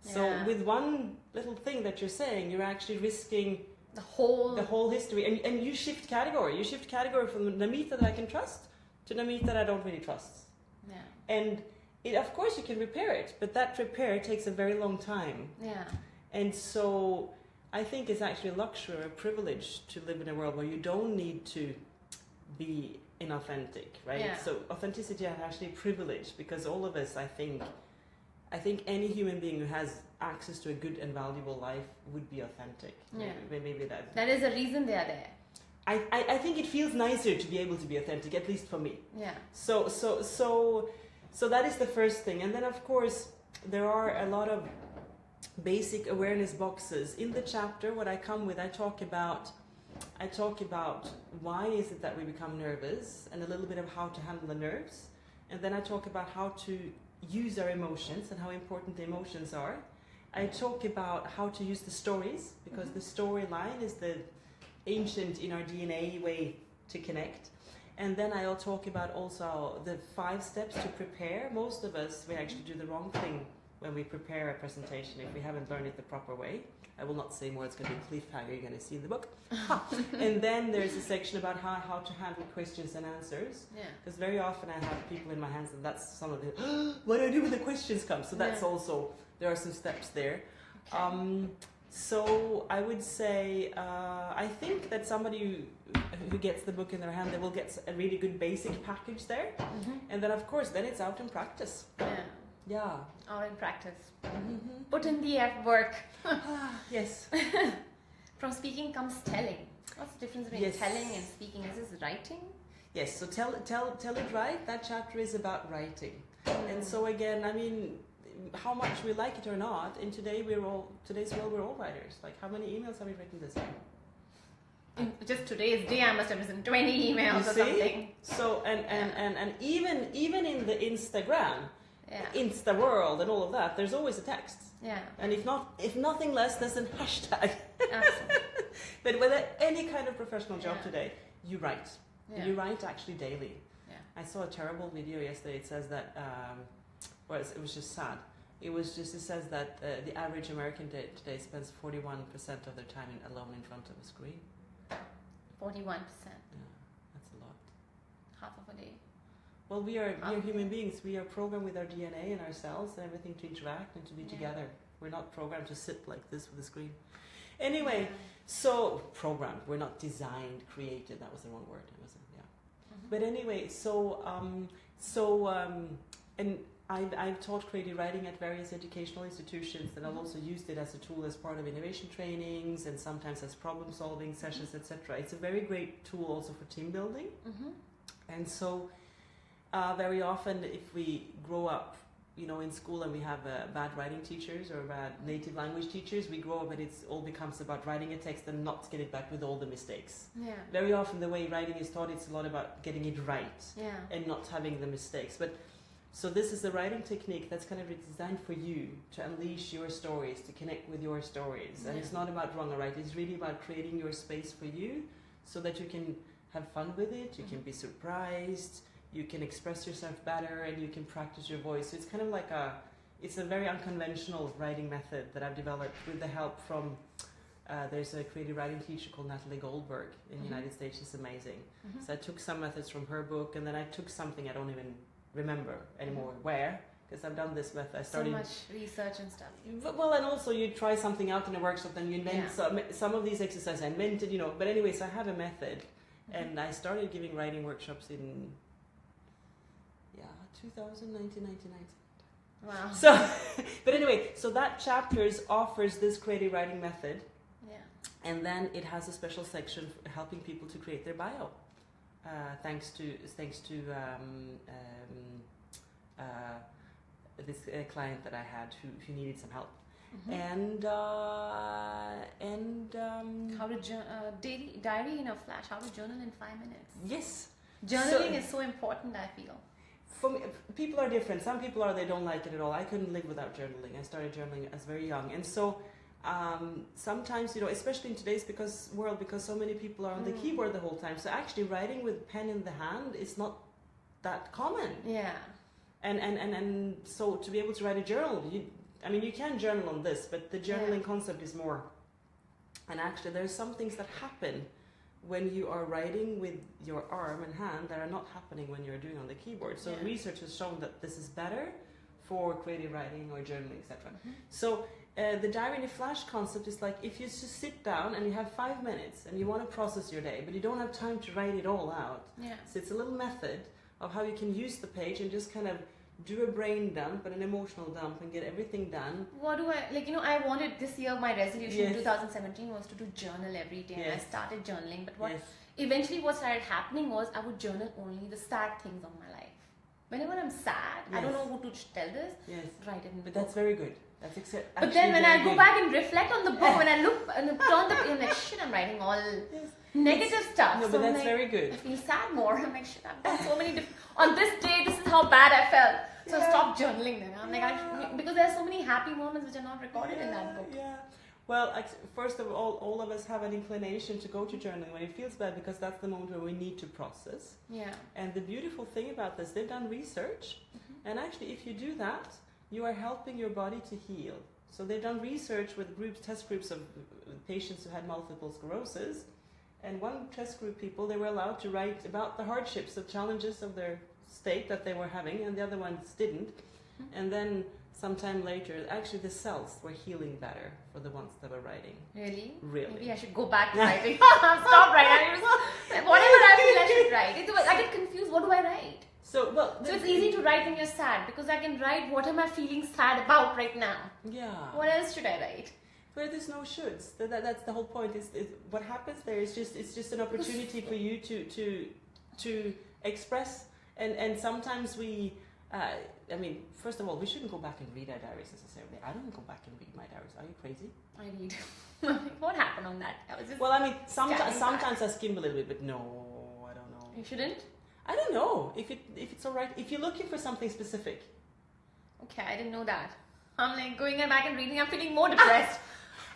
So with one little thing that you're saying, you're actually risking The whole history, and you shift category. You shift category from Namita that I can trust to Namita that I don't really trust. Yeah. And of course you can repair it, but that repair takes a very long time. Yeah. And so I think it's actually a luxury or a privilege to live in a world where you don't need to be inauthentic, right? Yeah. So authenticity is actually a privilege, because all of us, I think any human being who has access to a good and valuable life would be authentic. Yeah. Maybe that is the reason they are there. I think it feels nicer to be able to be authentic, at least for me. Yeah. So that is the first thing. And then of course there are a lot of basic awareness boxes in the chapter. What I come with, I talk about why is it that we become nervous, and a little bit of how to handle the nerves. And then I talk about how to use our emotions and how important the emotions are. I talk about how to use the stories, because the storyline is the ancient in our DNA way to connect. And then I'll talk about also the 5 steps to prepare. Most of us, we actually do the wrong thing when we prepare a presentation if we haven't learned it the proper way. I will not say more, it's going to be a cliffhanger you're going to see in the book. And then there's a section about how to handle questions and answers. Because very often I have people in my hands, and that's some of the, what do I do when the questions come? So that's also, there are some steps there. Okay. So I would say, I think that somebody who gets the book in their hand, they will get a really good basic package there. And then of course, then it's out in practice. Yeah. Out in practice. Put in the work. Yes. From speaking comes telling. What's the difference between telling and speaking? Is this writing? Yes, so tell it right. That chapter is about writing. And so again, I mean, how much we like it or not, in today's world we're all writers. Like, how many emails have we written this year? In just today's day, I must have written 20 emails or something. So and even in the Instagram, Insta world and all of that, there's always a text. Yeah. And if nothing less, there's a hashtag. Absolutely. But with any kind of professional job today, you write. Yeah. You write actually daily. Yeah. I saw a terrible video yesterday. It says that. Well, it was just sad. It says that the average American today spends 41% of their time alone in front of a screen. 41%. Yeah, that's a lot. Half of a day. Well, we are human beings. We are programmed with our DNA and our cells and everything to interact and to be together. We're not programmed to sit like this with a screen. Anyway, so programmed. We're not designed, created. That was the wrong word. It wasn't. Yeah. But anyway, and I've taught creative writing at various educational institutions, and I've also used it as a tool as part of innovation trainings and sometimes as problem solving sessions, etc. It's a very great tool also for team building. And so very often if we grow up, in school and we have bad writing teachers or bad native language teachers, we grow up and it all becomes about writing a text and not getting it back with all the mistakes. Yeah. Very often the way writing is taught, it's a lot about getting it right and not having the mistakes. So this is the writing technique that's kind of designed for you to unleash your stories, to connect with your stories. And it's not about wrong or right, it's really about creating your space for you so that you can have fun with it, you can be surprised, you can express yourself better, and you can practice your voice. So it's kind of like it's a very unconventional writing method that I've developed with the help from, there's a creative writing teacher called Natalie Goldberg in the United States. She's amazing. So I took some methods from her book, and then I took something I don't even remember anymore where, because I've done this method. I started so much research and stuff. Well, and also you try something out in a workshop, then you invent some of these exercises. I invented, But anyways, I have a method, and I started giving writing workshops in 1990. Wow. So, but anyway, so that chapter offers this creative writing method, and then it has a special section for helping people to create their bio. Thanks to this client that I had who needed some help, and how to diary in a flash. How to journal in 5 minutes. Yes, journaling is so important, I feel. For me, people are different. Some people they don't like it at all. I couldn't live without journaling. I started journaling as very young, and so. Sometimes, especially in today's world, because so many people are on the keyboard the whole time. So actually writing with pen in the hand is not that common. Yeah. And so to be able to write a journal, you can journal on this, but the journaling concept is more And actually, there's some things that happen when you are writing with your arm and hand that are not happening when you're doing on the keyboard. So research has shown that this is better for creative writing or journaling, etc. So the diary in a flash concept is like if you just sit down and you have 5 minutes and you want to process your day, but you don't have time to write it all out. So it's a little method of how you can use the page and just kind of do a brain dump and an emotional dump and get everything done. What do I, like, I wanted this year, my resolution in 2017 was to do journal every day. And I started journaling, but what eventually what started happening was I would journal only the sad things of my life. Whenever I'm sad, I don't know who to tell this, write it in the book. That's very good. That's but then when I go back and reflect on the book, when I look and turn the page, I'm like, shit, I'm writing all negative stuff. No, but that's very good. I feel sad more. I'm like, shit, I've done so many different... On this day, this is how bad I felt. So I stopped journaling then. I'm like, because there are so many happy moments which are not recorded in that book. Well, first of all of us have an inclination to go to journaling when it feels bad because that's the moment where we need to process. And the beautiful thing about this, they've done research. And actually, if you do that, you are helping your body to heal. So they've done research with test groups of patients who had multiple sclerosis. And one test group people, they were allowed to write about the hardships, the challenges of their state that they were having, and the other ones didn't. And then sometime later, actually the cells were healing better for the ones that were writing. Really? Really. Maybe I should go back to writing. Stop writing. Whatever I feel I should write. I get confused. What do I write? So it's easy to write when you're sad because I can write what am I feeling sad about right now. What else should I write? Where there's no shoulds. That's the whole point. Is what happens there is it's just an opportunity for you to express. And sometimes we, I mean, first of all, we shouldn't go back and read our diaries necessarily. I don't go back and read my diaries. Are you crazy? I read. What happened on that? I was just well, I mean, sometimes I skim a little bit, but no, I don't know. You shouldn't? I don't know if it's all right. If you're looking for something specific. Okay, I didn't know that. I'm like going back and reading. I'm feeling more depressed.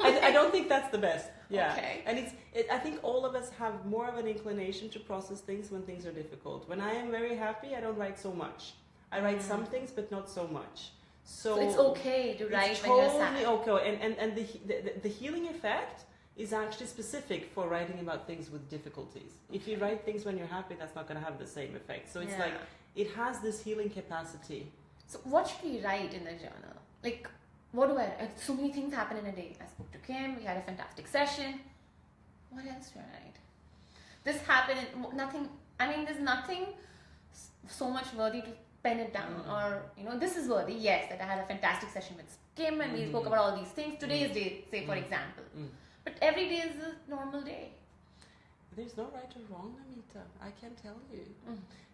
I don't think that's the best. Okay. And I think all of us have more of an inclination to process things when things are difficult. When I am very happy, I don't write so much. I write some things, but not so much. So it's okay to write it's when you're sad. Totally okay. And the healing effect is actually specific for writing about things with difficulties. If you write things when you're happy, that's not going to have the same effect. So it's like, it has this healing capacity. So what should we write in the journal? Like, what do I... So many things happen in a day. I spoke to Kim, we had a fantastic session. What else do I write? This happened, nothing... I mean, there's nothing so much worthy to pen it down or, this is worthy. Yes, that I had a fantastic session with Kim and we spoke about all these things. Today's day, say for example. But every day is a normal day. There's no right or wrong, Namita. I can tell you.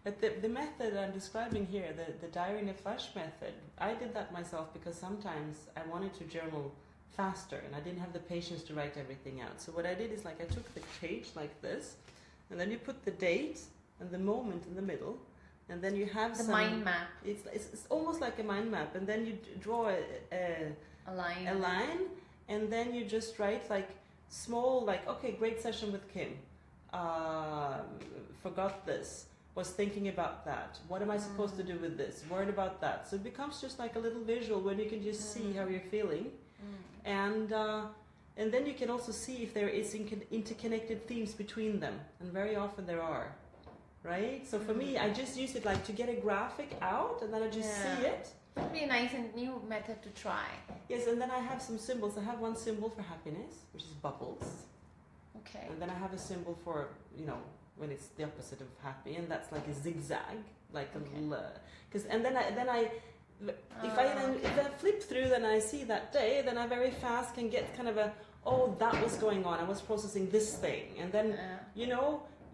But the method I'm describing here, the diary in a flash method, I did that myself because sometimes I wanted to journal faster and I didn't have the patience to write everything out. So what I did is I took the page like this, and then you put the date and the moment in the middle, and then you have the mind map. It's almost like a mind map, and then you draw a line, and then you just write small, okay, great session with Kim. Forgot this, was thinking about that, what am I supposed to do with this, worried about that. So it becomes just like a little visual when you can just see how you're feeling, and then you can also see if there is interconnected themes between them, and very often there are, right? So for me, I just use it to get a graphic out, and then I just see it. That'd be a nice and new method to try. Yes, and then I have some symbols. I have one symbol for happiness, which is bubbles. Okay. And then I have a symbol for, when it's the opposite of happy, and that's like a zigzag, like a little, and then I if I flip through, then I see that day, then I very fast can get kind of that was going on. I was processing this thing, and then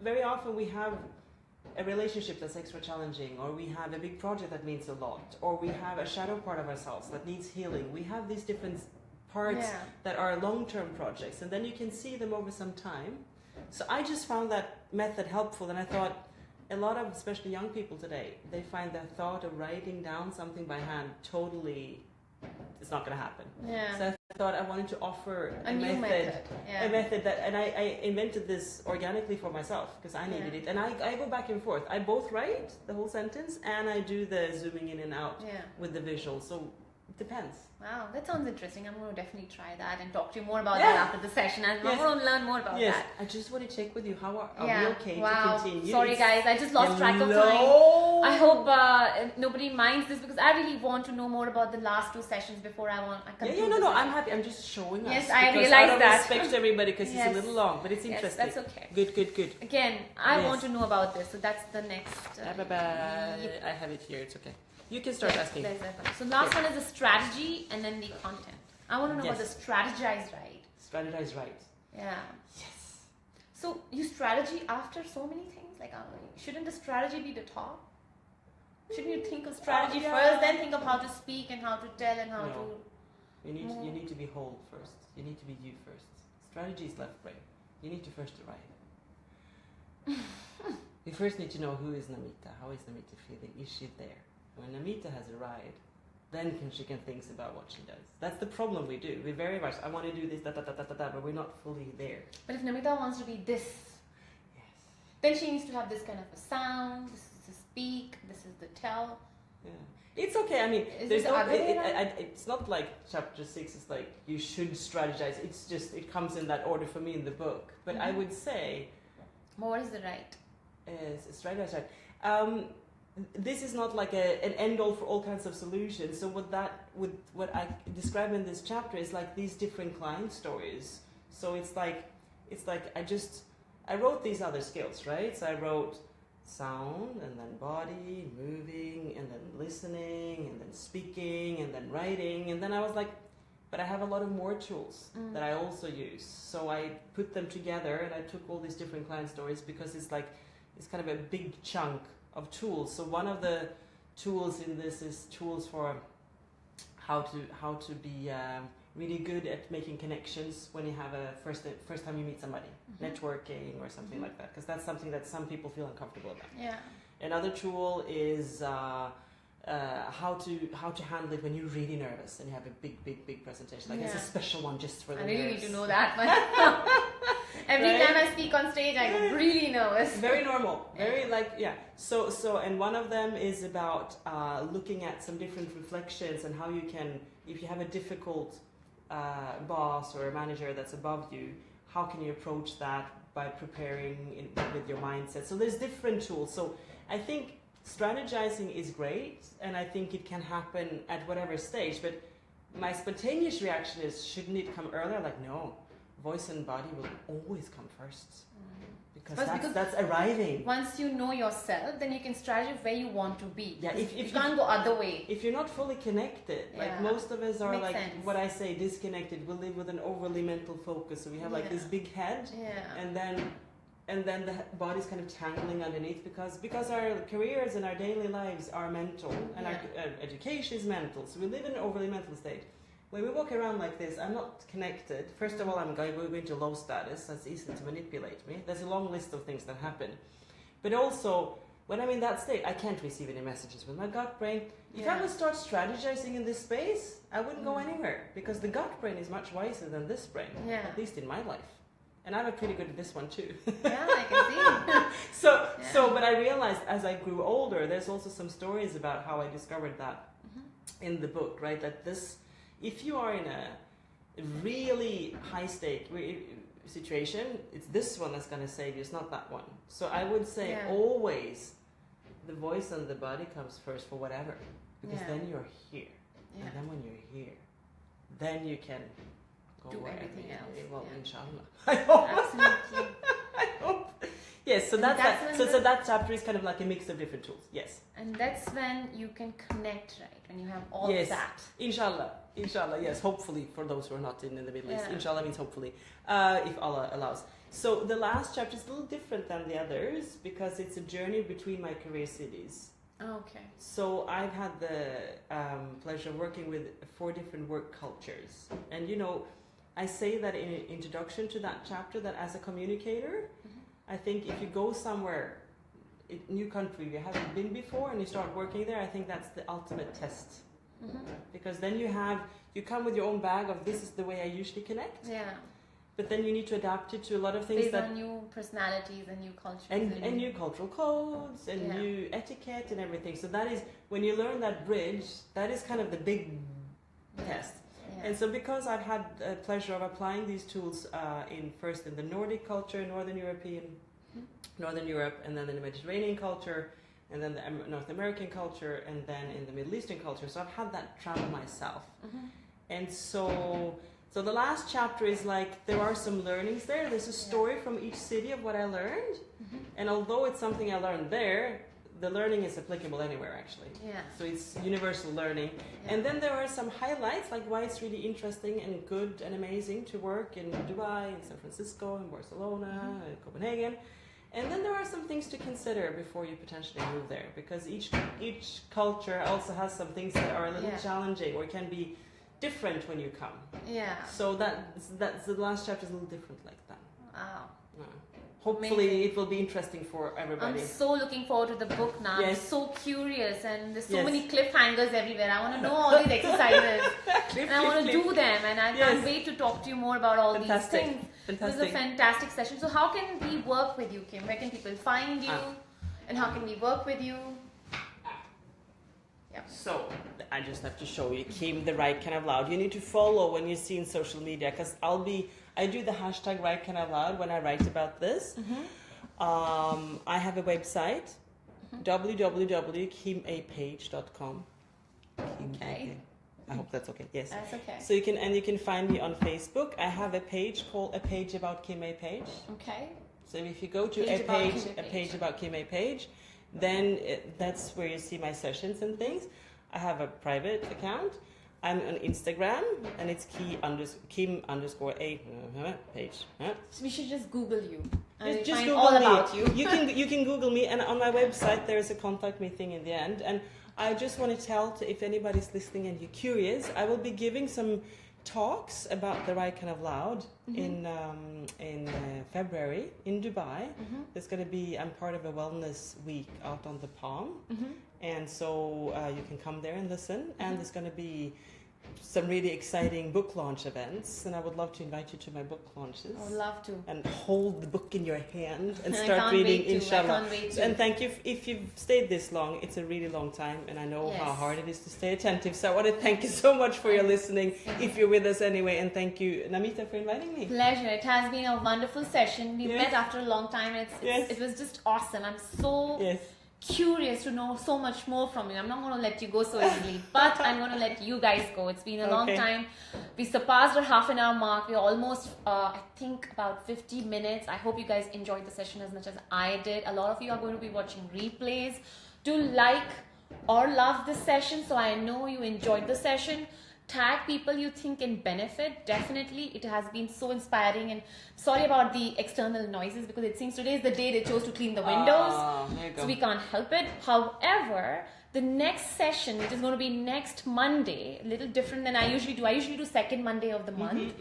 very often we have a relationship that's extra challenging, or we have a big project that means a lot, or we have a shadow part of ourselves that needs healing. We have these different parts that are long-term projects, and then you can see them over some time. So I just found that method helpful, and I thought a lot of, especially young people today, they find the thought of writing down something by hand totally, it's not going to happen. So I thought I wanted to offer a method that, and I invented this organically for myself because I needed it, and I go back and forth. I both write the whole sentence and I do the zooming in and out with the visual. So It depends. Wow, that sounds interesting. I'm going to definitely try that and talk to you more about that after the session. I'm going to learn more about that. I just want to check with you. How are we okay to continue? Sorry guys, I just lost track of time. I hope nobody minds this because I really want to know more about the last 2 sessions before I conclude. No, I'm happy. I'm just showing us. Yes, I realize that. Respect to everybody because it's a little long, but it's interesting. That's okay. Good. Again, I want to know about this, so that's the next. Bye. I have it here. It's okay. You can start asking. So last one is the strategy and then the content. I want to know about the strategize right. Strategize right. Yeah. Yes. So you strategy after so many things? Like, shouldn't the strategy be the top? Shouldn't you think of strategy first, then think of how to speak and how to tell and how to... You need to be whole first. You need to be you first. Strategy is left brain. You need to first arrive. You first need to know who is Namita. How is Namita feeling? Is she there? When Namita has arrived, then she can think about what she does. That's the problem we do. We very much, I want to do this, but we're not fully there. But if Namita wants to be this, then she needs to have this kind of a sound, this is the speak, this is the tell. Yeah. It's okay. I mean, it's not like chapter 6 is like you should strategize. It's just, it comes in that order for me in the book. But I would say... Well, what is the right? Strategize right. This is not like an end-all for all kinds of solutions. So what I describe in this chapter is like these different client stories. So it's like I wrote these other skills, right? So I wrote sound, and then body, moving, and then listening, and then speaking, and then writing. And then I was like, but I have a lot of more tools that I also use. So I put them together, and I took all these different client stories because it's kind of a big chunk of tools. So one of the tools in this is tools for how to be really good at making connections when you have a first time you meet somebody, networking or something like that, because that's something that some people feel uncomfortable about. Yeah. Another tool is how to handle it when you're really nervous and you have a big presentation. Like it's a special one just for the nerves. I really need to know that. But every time I speak on stage, I get really nervous. Very normal. Very So and one of them is about looking at some different reflections and how you can, if you have a difficult boss or a manager that's above you, how can you approach that by preparing with your mindset. So there's different tools. So I think strategizing is great, and I think it can happen at whatever stage, but my spontaneous reaction is, shouldn't it come earlier? Like, no, voice and body will always come first. Because that's arriving. Once you know yourself, then you can strategize where you want to be. Yeah, if you can't go other way. If you're not fully connected, like most of us are, makes like sense. What I say, disconnected. We live with an overly mental focus, so we have like this big head, and then the body's kind of tangling underneath because our careers and our daily lives are mental, and our education is mental. So we live in an overly mental state. When we walk around like this, I'm not connected. First of all, we're going to low status. That's easy to manipulate me. There's a long list of things that happen. But also, when I'm in that state, I can't receive any messages with my gut brain. If I would start strategizing in this space, I wouldn't go anywhere, because the gut brain is much wiser than this brain, at least in my life. And I'm pretty good at this one too. Yeah, I can see. But I realized as I grew older, there's also some stories about how I discovered that in the book, right? That if you are in a really high stake situation, it's this one that's going to save you, it's not that one. So I would say always the voice and the body comes first for whatever, because then you're here. And then when you're here, then you can do everything else. Well, inshallah. I hope. Absolutely. I hope. Yes, so so that chapter is kind of like a mix of different tools. Yes. And that's when you can connect, right? When you have all of that. Inshallah. Inshallah, yes. Hopefully, for those who are not in the Middle East. Inshallah means hopefully, if Allah allows. So the last chapter is a little different than the others because it's a journey between my career cities. Okay. So I've had the pleasure of working with 4 different work cultures. And I say that in an introduction to that chapter, that as a communicator, I think if you go somewhere, a new country you haven't been before, and you start working there, I think that's the ultimate test. Because then you come with your own bag of, this is the way I usually connect. Yeah. But then you need to adapt it to a lot of things based on new personalities and new cultures. And new cultural codes and new etiquette and everything. So that is, when you learn that bridge, that is kind of the big test. And so because I've had the pleasure of applying these tools first in the Nordic culture, Northern Europe, and then in the Mediterranean culture, and then the North American culture, and then in the Middle Eastern culture. So I've had that travel myself. And so the last chapter is like, there are some learnings there. There's a story from each city of what I learned. And although it's something I learned there, the learning is applicable anywhere, actually. So it's universal learning. And then there are some highlights, like why it's really interesting and good and amazing to work in Dubai, in San Francisco, in Barcelona, in Copenhagen. And then there are some things to consider before you potentially move there, because each culture also has some things that are a little challenging or can be different when you come. So that's the last chapter is a little different like that. Wow. Hopefully it will be interesting for everybody. I'm so looking forward to the book now. I'm so curious, and there's so many cliffhangers everywhere. I want to know all these exercises. And I want to do them, and I can't wait to talk to you more about all these things. This is a fantastic session. So how can we work with you, Kim? Where can people find you? And how can we work with you? So I just have to show you, Kim, the Right Kind of Loud. You need to follow when you see in social media, because I do the hashtag Right Kind of Loud when I write about this. I have a website, www.kimapage.com. Okay. I hope that's okay. Yes. That's okay. So you can find me on Facebook. I have a page called A Page About Kim A Page. Okay. So if you go to a page about Kim A Page, then that's where you see my sessions and things. I have a private account. I'm on Instagram, and it's Kim_A page. So we should just Google you. Just find Google all me. about you. You can Google me, and on my website there's a contact me thing in the end. And I just want to tell, if anybody's listening and you're curious, I will be giving some talks about the Right Kind of Loud in February in Dubai. There's going to be, I'm part of a wellness week out on the Palm, and so you can come there and listen. And there's going to be some really exciting book launch events, and I would love to invite you to my book launches. I would love to. And hold the book in your hand and start reading, inshallah. And thank you if you've stayed this long. It's a really long time, and I know how hard it is to stay attentive. So I want to thank you so much for your listening, if you're with us anyway. And thank you, Namita, for inviting me. Pleasure. It has been a wonderful session. We met after a long time. It was just awesome. I'm so curious to know so much more from you. I'm not going to let you go so easily, but I'm going to let you guys go. It's been a long time. We surpassed our half-an-hour mark. We're almost, I think, about 50 minutes. I hope you guys enjoyed the session as much as I did. A lot of you are going to be watching replays. Do like or love this session, so I know you enjoyed the session. Tag people you think can benefit. Definitely, it has been so inspiring. And sorry about the external noises, because it seems today is the day they chose to clean the windows, so we can't help it. However, the next session, which is going to be next Monday, a little different than I usually do. I usually do second Monday of the month.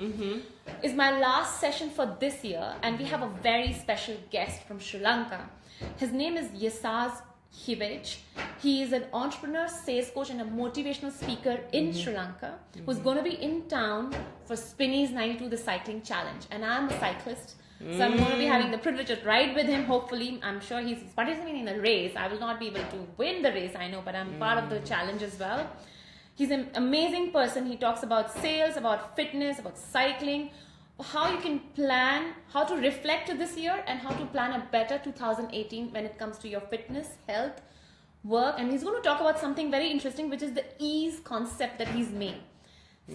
Is my last session for this year, and we have a very special guest from Sri Lanka. His name is Yasaz Hivej. He is an entrepreneur, sales coach, and a motivational speaker in Sri Lanka, who's going to be in town for Spinny's 92, the cycling challenge. And I'm a cyclist, so I'm going to be having the privilege of ride with him. Hopefully, I'm sure he's participating in a race. I will not be able to win the race, I know, but I'm part of the challenge as well. He's an amazing person. He talks about sales, about fitness, about cycling, how you can plan, how to reflect to this year, and how to plan a better 2018 when it comes to your fitness, health, work. And he's going to talk about something very interesting, which is the E's concept that he's made.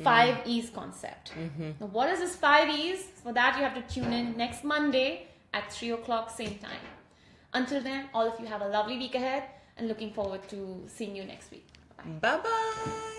5 E's concept. Now, what is this 5 E's? For that, you have to tune in next Monday at 3 o'clock, same time. Until then, all of you have a lovely week ahead, and looking forward to seeing you next week. Bye-bye. Bye-bye.